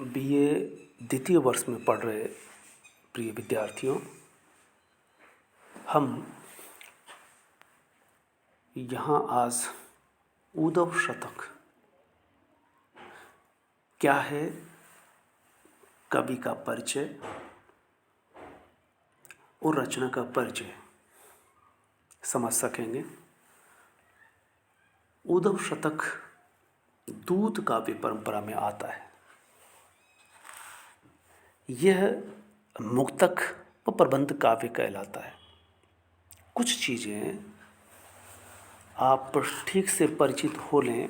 BA द्वितीय वर्ष में पढ़ रहे प्रिय विद्यार्थियों, हम यहाँ आज उद्धव शतक क्या है, कवि का परिचय और रचना का परिचय समझ सकेंगे। उद्धव शतक दूत काव्य परंपरा में आता है। यह मुक्तक व प्रबंध काव्य कहलाता है। कुछ चीज़ें आप ठीक से परिचित हो लें,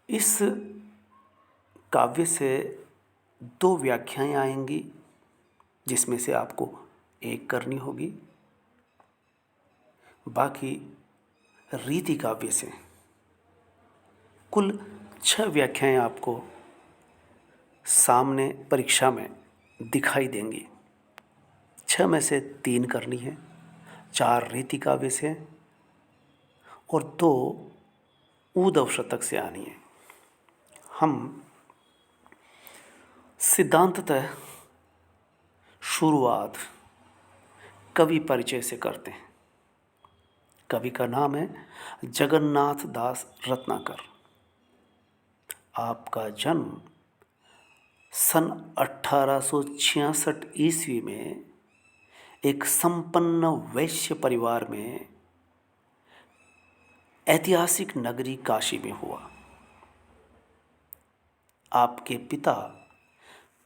इस काव्य से 2 व्याख्याएं आएंगी जिसमें से आपको एक करनी होगी। बाकी रीति काव्य से कुल 6 व्याख्याएं आपको सामने परीक्षा में दिखाई देंगी। 6 में से 3 करनी है, 4 रीति काव्य से और 2 उद्धव शतक से आनी है। हम सिद्धांततः शुरुआत कवि परिचय से करते हैं। कवि का नाम है जगन्नाथ दास रत्नाकर। आपका जन्म सन 1866 ईस्वी में एक संपन्न वैश्य परिवार में ऐतिहासिक नगरी काशी में हुआ। आपके पिता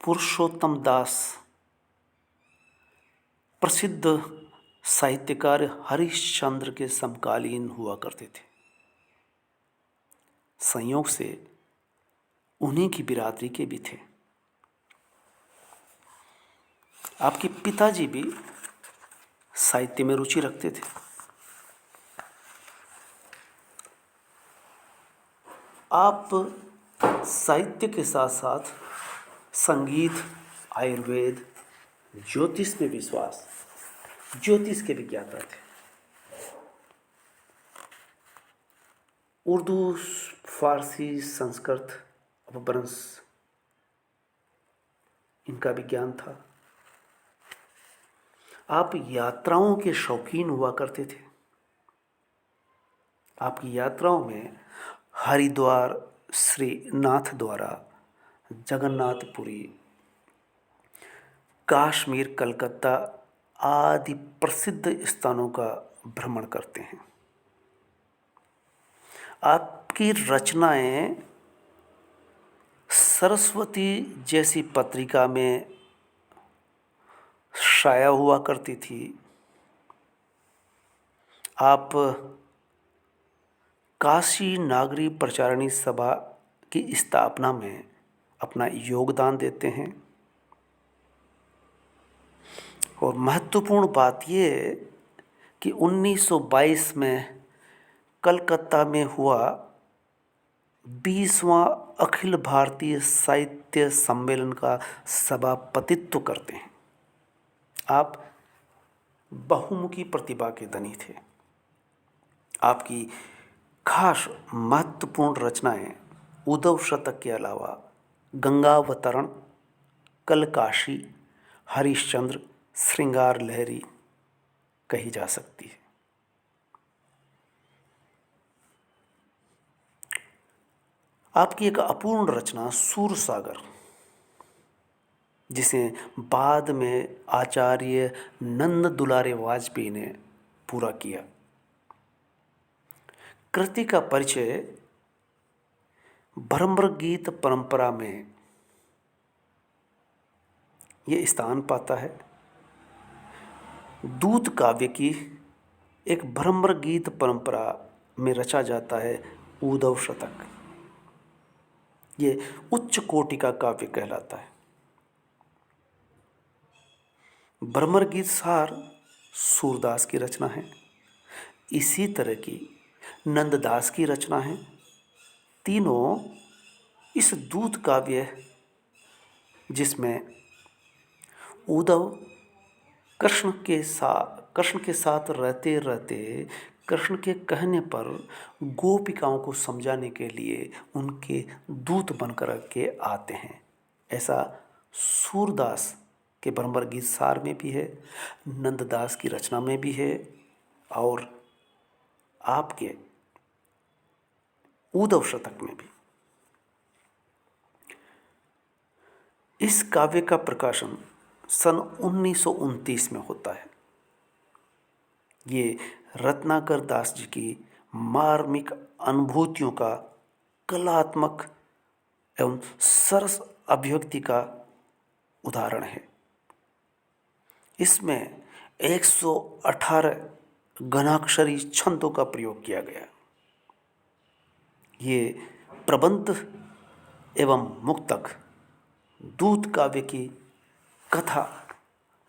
पुरुषोत्तम दास प्रसिद्ध साहित्यकार हरिश्चंद्र के समकालीन हुआ करते थे। संयोग से उन्हीं की बिरादरी के भी थे। आपके पिताजी भी साहित्य में रुचि रखते थे। आप साहित्य के साथ साथ संगीत, आयुर्वेद, ज्योतिष में विश्वास, ज्योतिष के विज्ञाता थे। उर्दू, फारसी, संस्कृत, अपभ्रंश इनका विज्ञान था। आप यात्राओं के शौकीन हुआ करते थे। आपकी यात्राओं में हरिद्वार, श्रीनाथ द्वारा, जगन्नाथपुरी, कश्मीर, कलकत्ता आदि प्रसिद्ध स्थानों का भ्रमण करते हैं। आपकी रचनाएं सरस्वती जैसी पत्रिका में शाया हुआ करती थी। आप काशी नागरी प्रचारणी सभा की स्थापना में अपना योगदान देते हैं। और महत्वपूर्ण बात यह है कि 1922 में कलकत्ता में हुआ 20वां अखिल भारतीय साहित्य सम्मेलन का सभापतित्व करते हैं। आप बहुमुखी प्रतिभा के धनी थे। आपकी खास महत्वपूर्ण रचनाएं उद्धव शतक के अलावा गंगावतरण, कलकाशी, हरिश्चंद्र, श्रृंगार लहरी कही जा सकती है। आपकी एक अपूर्ण रचना सूरसागर, जिसे बाद में आचार्य नंद दुलारे वाजपेयी ने पूरा किया। कृति का परिचय भ्रमर गीत परंपरा में ये स्थान पाता है। दूत काव्य की एक भ्रमर गीत परंपरा में रचा जाता है उद्धव शतक। ये उच्च कोटि का काव्य कहलाता है। भ्रमर गीत सार सूरदास की रचना है। इसी तरह की नंददास की रचना है। तीनों इस दूत काव्य जिसमें उद्धव कृष्ण के साथ रहते रहते कृष्ण के कहने पर गोपिकाओं को समझाने के लिए उनके दूत बनकर के आते हैं। ऐसा सूरदास के ब्रह्मर गीत सार में भी है, नंददास की रचना में भी है, और आपके उद्धव शतक में भी। इस काव्य का प्रकाशन सन 1929 में होता है। ये रत्नाकर दास जी की मार्मिक अनुभूतियों का कलात्मक एवं सरस अभिव्यक्ति का उदाहरण है। इसमें 118 घनाक्षरी छंदों का प्रयोग किया गया। ये प्रबंध एवं मुक्तक दूत काव्य की कथा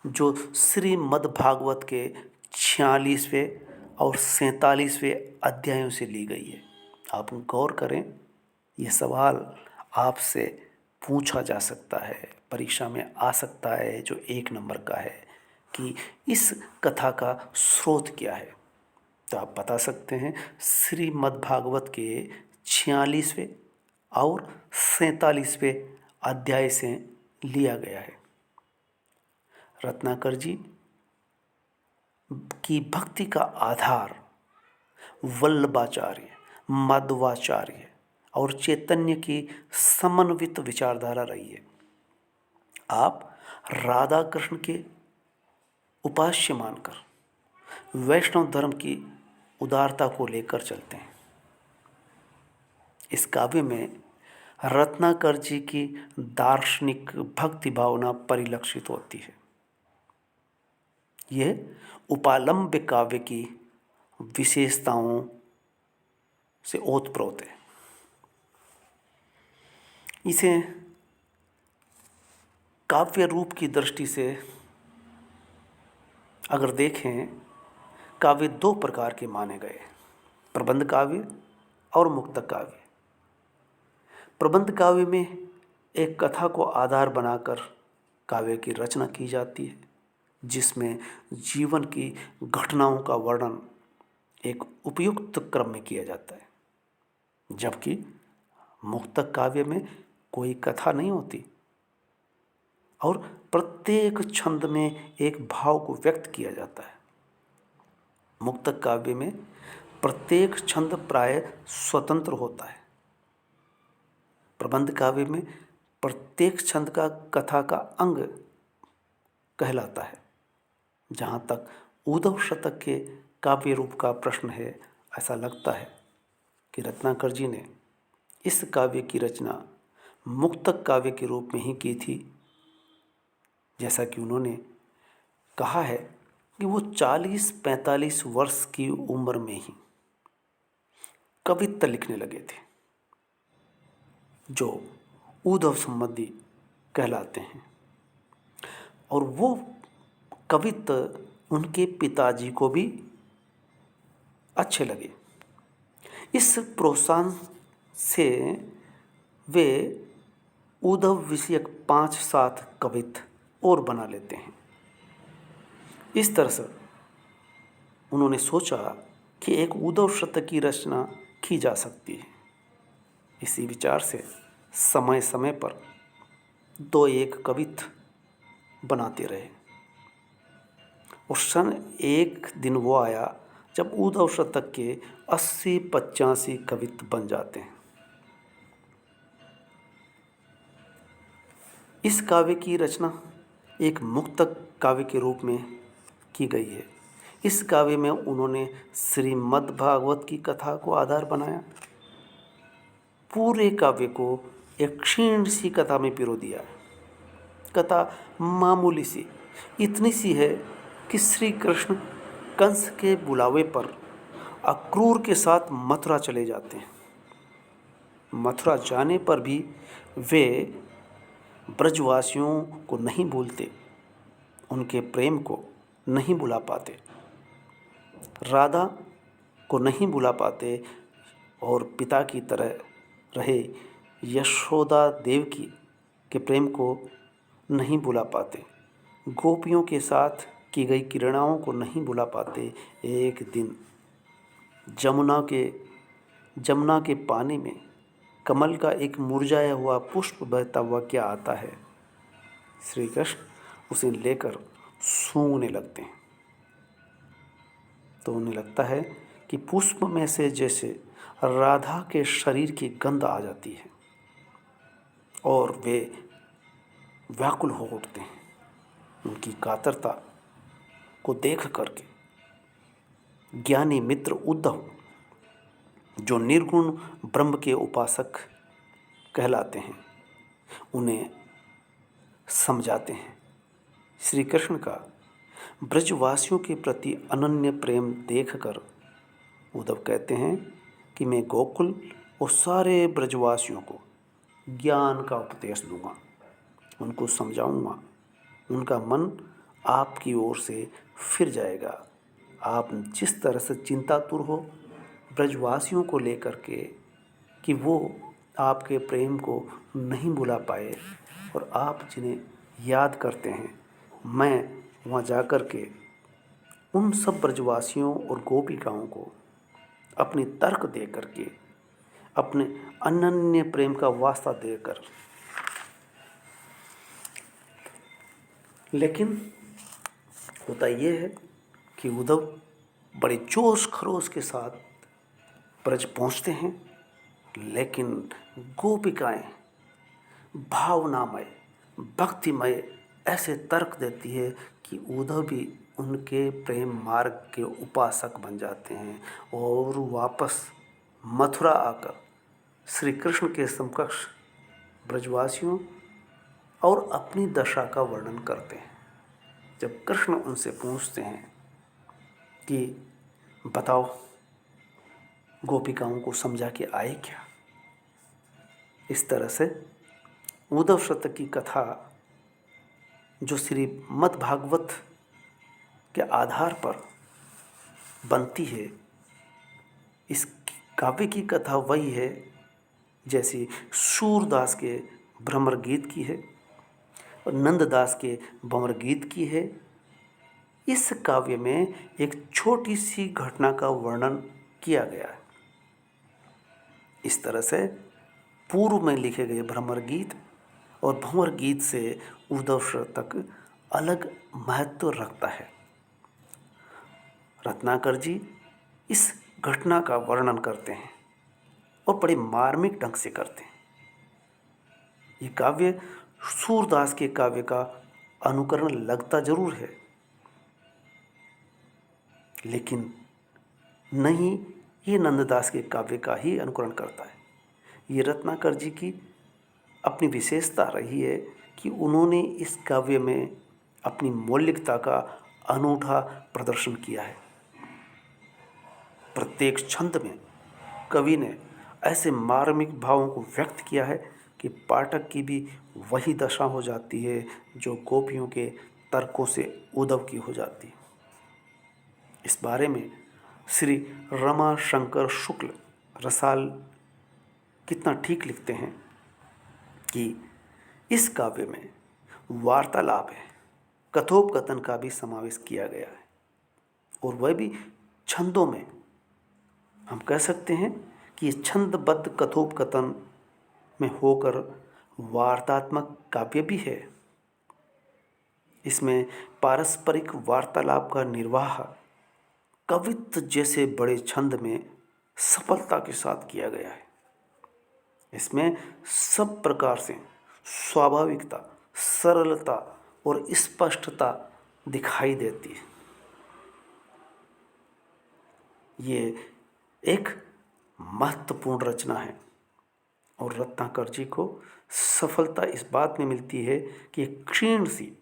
जो श्रीमद्भागवत के 46वें और 47वें अध्यायों से ली गई है। आप गौर करें, ये सवाल आपसे पूछा जा सकता है, परीक्षा में आ सकता है, जो 1 नंबर का है, कि इस कथा का स्रोत क्या है। तो आप बता सकते हैं श्रीमद्भागवत के 46वें और 47वें अध्याय से लिया गया है। रत्नाकर जी की भक्ति का आधार वल्लभाचार्य, माधवाचार्य और चैतन्य की समन्वित विचारधारा रही है। आप राधा कृष्ण के उपास्य मानकर वैष्णव धर्म की उदारता को लेकर चलते हैं। इस काव्य में रत्नाकर जी की दार्शनिक भक्ति भावना परिलक्षित होती है। यह उपालंब्य काव्य की विशेषताओं से ओतप्रोत है। इसे काव्य रूप की दृष्टि से अगर देखें, काव्य 2 प्रकार के माने गए, प्रबंध काव्य और मुक्तक काव्य। प्रबंध काव्य में एक कथा को आधार बनाकर काव्य की रचना की जाती है, जिसमें जीवन की घटनाओं का वर्णन एक उपयुक्त क्रम में किया जाता है, जबकि मुक्तक काव्य में कोई कथा नहीं होती और प्रत्येक छंद में एक भाव को व्यक्त किया जाता है। मुक्तक काव्य में प्रत्येक छंद प्राय स्वतंत्र होता है। प्रबंध काव्य में प्रत्येक छंद का कथा का अंग कहलाता है। जहाँ तक उद्धव शतक के काव्य रूप का प्रश्न है, ऐसा लगता है कि रत्नाकर जी ने इस काव्य की रचना मुक्तक काव्य के रूप में ही की थी। जैसा कि उन्होंने कहा है कि वो 40-45 वर्ष की उम्र में ही कवित्त लिखने लगे थे, जो उद्धव संबंधी कहलाते हैं, और वो कवित्त उनके पिताजी को भी अच्छे लगे। इस प्रोत्साहन से वे उद्धव विषयक 5-7 कवित्त और बना लेते हैं। इस तरह से उन्होंने सोचा कि एक उद्धव शतक की रचना की जा सकती है। इसी विचार से समय समय पर 2-1 कवित्त बनाते रहे, और सन एक दिन वो आया जब उद्धव शतक के 80-85 कवित्त बन जाते हैं। इस काव्य की रचना एक मुक्तक काव्य के रूप में की गई है। इस काव्य में उन्होंने श्रीमद्भागवत की कथा को आधार बनाया। पूरे काव्य को एक क्षीण सी कथा में पिरो दिया। कथा मामूली सी, इतनी सी है कि श्री कृष्ण कंस के बुलावे पर अक्रूर के साथ मथुरा चले जाते हैं। मथुरा जाने पर भी वे ब्रजवासियों को नहीं भूलते, उनके प्रेम को नहीं भुला पाते, राधा को नहीं भुला पाते, और पिता की तरह रहे यशोदा देवकी के प्रेम को नहीं भुला पाते, गोपियों के साथ की गई क्रीड़ाओं को नहीं भुला पाते। एक दिन जमुना के पानी में कमल का एक मुरझाया हुआ पुष्प बहता हुआ क्या आता है। श्री कृष्ण उसे लेकर सूंघने लगते हैं तो उन्हें लगता है कि पुष्प में से जैसे राधा के शरीर की गंध आ जाती है और वे व्याकुल हो उठते हैं। उनकी कातरता को देख करके ज्ञानी मित्र उद्धव, जो निर्गुण ब्रह्म के उपासक कहलाते हैं, उन्हें समझाते हैं। श्री कृष्ण का ब्रजवासियों के प्रति अनन्य प्रेम देखकर उद्धव कहते हैं कि मैं गोकुल और सारे ब्रजवासियों को ज्ञान का उपदेश दूंगा, उनको समझाऊंगा, उनका मन आपकी ओर से फिर जाएगा। आप जिस तरह से चिंतातुर हो ब्रजवासियों को लेकर के कि वो आपके प्रेम को नहीं भुला पाए और आप जिन्हें याद करते हैं, मैं वहाँ जाकर के उन सब ब्रजवासियों और गोपिकाओं को अपनी तर्क दे करके, अपने अनन्य प्रेम का वास्ता देकर, लेकिन होता ये है कि उद्धव बड़े जोश खरोश के साथ ब्रज पहुँचते हैं, लेकिन गोपिकाएं भावनामय भक्तिमय ऐसे तर्क देती है कि उद्धव भी उनके प्रेम मार्ग के उपासक बन जाते हैं और वापस मथुरा आकर श्री कृष्ण के समकक्ष ब्रजवासियों और अपनी दशा का वर्णन करते हैं। जब कृष्ण उनसे पूछते हैं कि बताओ गोपिकाओं को समझा के आए क्या, इस तरह से उद्धव शतक की कथा जो श्रीमद् भागवत के आधार पर बनती है, इस काव्य की कथा वही है जैसी सूरदास के भ्रमर गीत की है और नंददास के भंवर गीत की है। इस काव्य में एक छोटी सी घटना का वर्णन किया गया है। इस तरह से पूर्व में लिखे गए भ्रमर गीत और भंवर गीत से उद्धव शतक अलग महत्व रखता है। रत्नाकर जी इस घटना का वर्णन करते हैं और बड़े मार्मिक ढंग से करते हैं। ये काव्य सूरदास के काव्य का अनुकरण लगता जरूर है, लेकिन नहीं, ये नंददास के काव्य का ही अनुकरण करता है। ये रत्नाकर जी की अपनी विशेषता रही है कि उन्होंने इस काव्य में अपनी मौलिकता का अनूठा प्रदर्शन किया है। प्रत्येक छंद में कवि ने ऐसे मार्मिक भावों को व्यक्त किया है कि पाठक की भी वही दशा हो जाती है जो गोपियों के तर्कों से उद्धव की हो जाती है। इस बारे में श्री रमा शंकर शुक्ल रसाल कितना ठीक लिखते हैं कि इस काव्य में वार्तालाप है, कथोपकथन का भी समावेश किया गया है और वह भी छंदों में। हम कह सकते हैं कि ये छंदबद्ध कथोपकथन में होकर वार्तात्मक काव्य भी है। इसमें पारस्परिक वार्तालाप का निर्वाह कवित्व जैसे बड़े छंद में सफलता के साथ किया गया है। इसमें सब प्रकार से स्वाभाविकता, सरलता और स्पष्टता दिखाई देती है। ये एक महत्वपूर्ण रचना है और रत्नाकर जी को सफलता इस बात में मिलती है कि एक क्षीण सी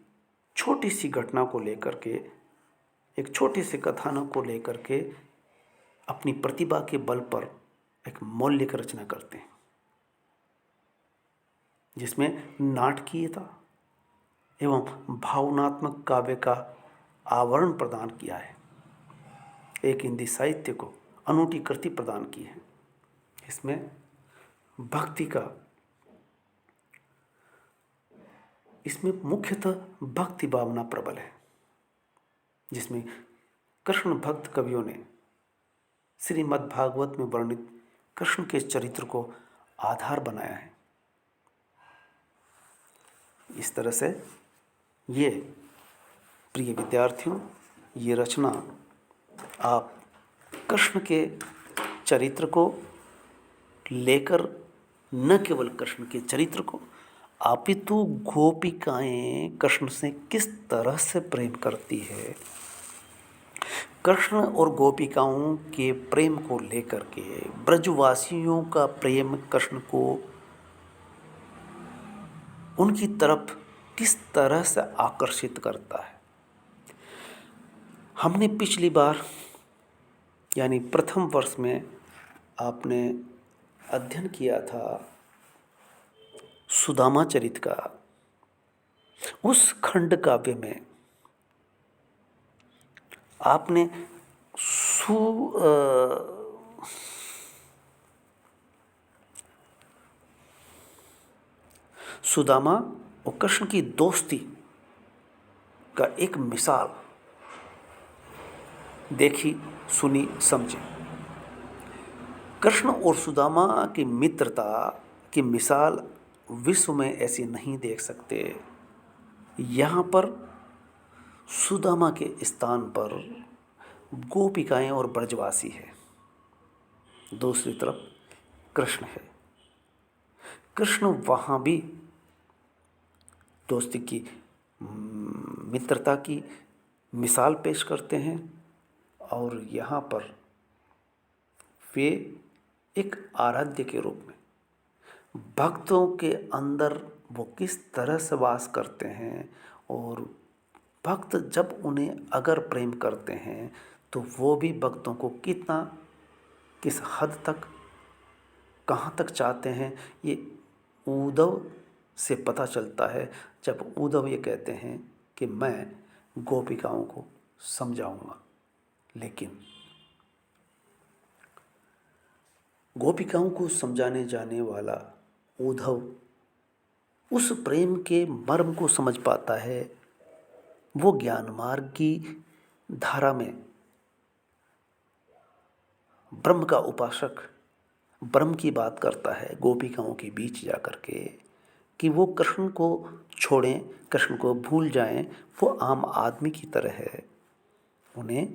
छोटी सी घटना को लेकर के, एक छोटे से कथानक को लेकर के अपनी प्रतिभा के बल पर एक मौलिक रचना करते हैं जिसमें नाटकीयता एवं भावनात्मक काव्य का आवरण प्रदान किया है। एक हिंदी साहित्य को अनूठी कृति प्रदान की है। इसमें भक्ति का, इसमें मुख्यतः भक्ति भावना प्रबल है, जिसमें कृष्ण भक्त कवियों ने श्रीमद् भागवत में वर्णित कृष्ण के चरित्र को आधार बनाया है। इस तरह से ये प्रिय विद्यार्थियों, ये रचना आप कृष्ण के चरित्र को लेकर, न केवल कृष्ण के चरित्र को, अपितु गोपिकाएं कृष्ण से किस तरह से प्रेम करती है, कृष्ण और गोपिकाओं के प्रेम को लेकर के ब्रजवासियों का प्रेम कृष्ण को उनकी तरफ किस तरह से आकर्षित करता है। हमने पिछली बार यानी प्रथम वर्ष में आपने अध्ययन किया था सुदामा चरित का। उस खंड काव्य में आपने सुदामा और कृष्ण की दोस्ती का एक मिसाल देखी, सुनी, समझी। कृष्ण और सुदामा की मित्रता की मिसाल विश्व में ऐसी नहीं देख सकते। यहाँ पर सुदामा के स्थान पर गोपिकाएं और ब्रजवासी है, दूसरी तरफ कृष्ण है। कृष्ण वहाँ भी दोस्ती की, मित्रता की मिसाल पेश करते हैं और यहाँ पर वे एक आराध्य के रूप में भक्तों के अंदर वो किस तरह से वास करते हैं, और भक्त जब उन्हें अगर प्रेम करते हैं तो वो भी भक्तों को कितना, किस हद तक, कहाँ तक चाहते हैं, ये उद्धव से पता चलता है जब उद्धव ये कहते हैं कि मैं गोपिकाओं को समझाऊंगा। लेकिन गोपिकाओं को समझाने जाने वाला उद्धव उस प्रेम के मर्म को समझ पाता है। वो ज्ञान मार्ग की धारा में ब्रह्म का उपासक ब्रह्म की बात करता है गोपिकाओं के बीच जाकर के कि वो कृष्ण को छोड़ें, कृष्ण को भूल जाएं। वो आम आदमी की तरह है, उन्हें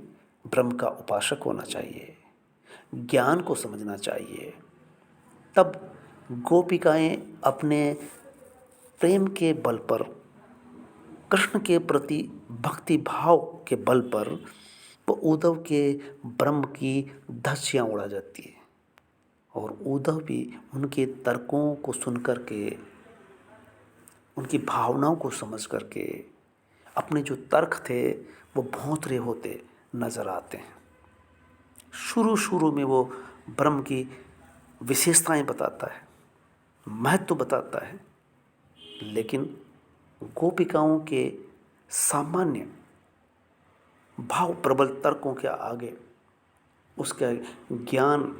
ब्रह्म का उपासक होना चाहिए, ज्ञान को समझना चाहिए। तब गोपिकाएं अपने प्रेम के बल पर, कृष्ण के प्रति भक्ति भाव के बल पर वो उद्धव के ब्रह्म की धज्जियां उड़ा जाती है, और उद्धव भी उनके तर्कों को सुनकर के, उनकी भावनाओं को समझ करके अपने जो तर्क थे वो भौंतरे होते नजर आते हैं। शुरू शुरू में वो ब्रह्म की विशेषताएं बताता है, महत्व बताता है, लेकिन गोपिकाओं के सामान्य भाव प्रबल तर्कों के आगे उसका ज्ञान,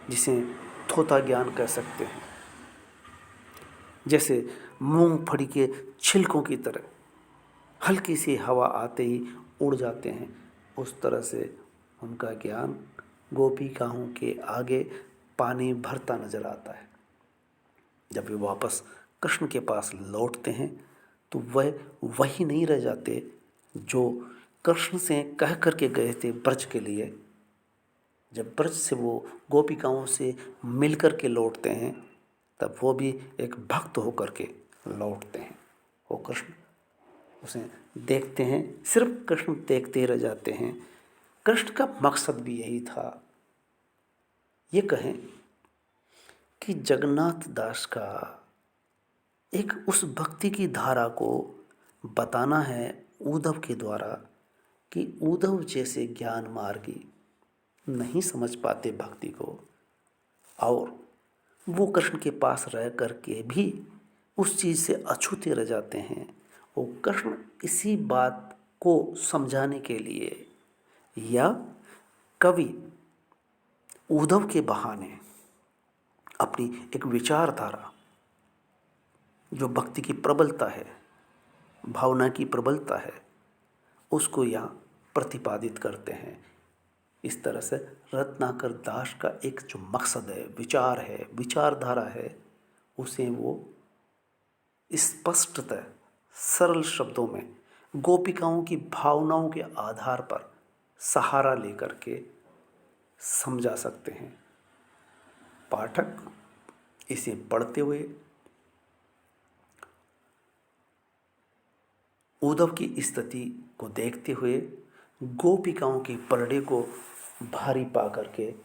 जिसे थोथा ज्ञान कह सकते हैं, जैसे मूंगफली के छिलकों की तरह हल्की सी हवा आते ही उड़ जाते हैं, उस तरह से उनका ज्ञान गोपिकाओं के आगे पानी भरता नजर आता है। जब वे वापस कृष्ण के पास लौटते हैं तो वह वही नहीं रह जाते जो कृष्ण से कह करके गए थे ब्रज के लिए। जब ब्रज से वो गोपिकाओं से मिल कर के लौटते हैं तब वो भी एक भक्त होकर के लौटते हैं। वो कृष्ण उसे देखते हैं, सिर्फ कृष्ण देखते ही रह जाते हैं। कृष्ण का मकसद भी यही था। ये कहें कि जगन्नाथ दास का एक उस भक्ति की धारा को बताना है उद्धव के द्वारा कि उद्धव जैसे ज्ञान मार्गी नहीं समझ पाते भक्ति को, और वो कृष्ण के पास रह करके भी उस चीज़ से अछूते रह जाते हैं। वो कृष्ण इसी बात को समझाने के लिए या कवि उद्धव के बहाने अपनी एक विचारधारा, जो भक्ति की प्रबलता है, भावना की प्रबलता है, उसको यहाँ प्रतिपादित करते हैं। इस तरह से रत्नाकर दास का एक जो मकसद है, विचार है, विचारधारा है, उसे वो स्पष्टतः सरल शब्दों में गोपिकाओं की भावनाओं के आधार पर सहारा लेकर के समझा सकते हैं। पाठक इसे पढ़ते हुए उद्धव की स्थिति को देखते हुए गोपिकाओं की परड़े को भारी पा करके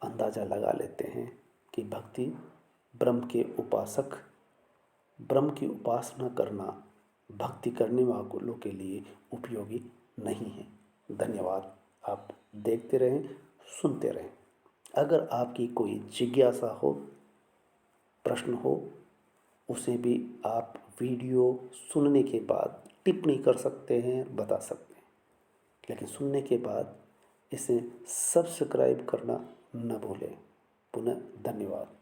अंदाज़ा लगा लेते हैं कि भक्ति ब्रह्म के उपासक, ब्रह्म की उपासना करना भक्ति करने वालों के लिए उपयोगी नहीं है। धन्यवाद। आप देखते रहें, सुनते रहें। अगर आपकी कोई जिज्ञासा हो, प्रश्न हो, उसे भी आप वीडियो सुनने के बाद टिप्पणी कर सकते हैं, बता सकते हैं। लेकिन सुनने के बाद इसे सब्सक्राइब करना न भूलें। पुनः धन्यवाद।